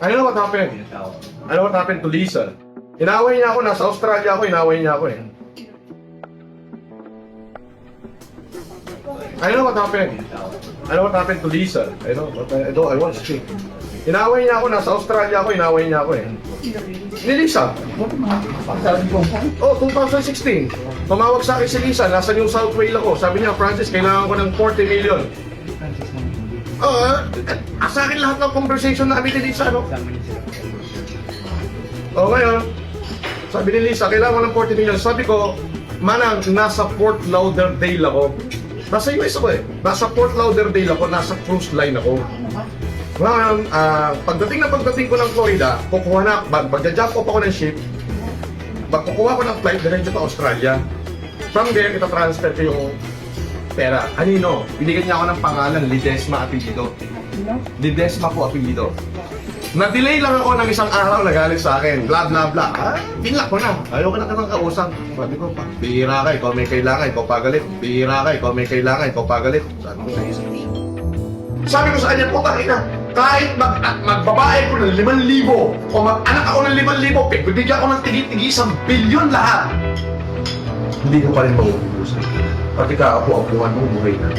I know what happened. I know what happened to Lisa. Inaway niya ako, nasa Australia ako, inaway niya ako eh. I know what happened. I know what happened to Lisa. I want to speak. Inaway niya ako, nasa Australia ako, inaway niya ako eh. Ni Lisa. Oh, 2016. Tumawag sa akin si Lisa, nasa New South Wales ako. Sabi niya, Francis, kailangan ko ng 40 million. Sa akin lahat ng conversation namin ni Lisa, no? Ngayon, sabi ni Lisa, kailangan ko ng 40 million. Sabi ko, Manang, nasa Fort Lauderdale ako. Nasa US ako eh. Nasa Fort Lauderdale ako, nasa cruise line ako. Ngayon, pagdating ko ng Florida, kukuha na, magja-jump off ako ng ship, kukuha ko ng flight, diretso pa Australia. From there, ita-transfer ko yung pera. Kanino? Binigyan niya ako ng pangalan, Ledesma Apelido. Ledesma po Apelido. Na-delay lang ako ng isang araw, nagalit sa akin, blah blah blah. Binlock ko na. Ayaw ko na kanang kausap. Sabi ko, bihira ka, ikaw may kailangan, ikaw pagalit. Bihira ka, ikaw may kailangan, ikaw pagalit. Sabi ko sa kanya, puta ina, kahit magbabae ko ng 5,000 o mag-anak ako ng 5,000, bibigyan ko ng tigi-tigisang bilyon lahat. Hindi ko pa rin mauubusan. Pati ka, apo-apuhan mo, buhay na.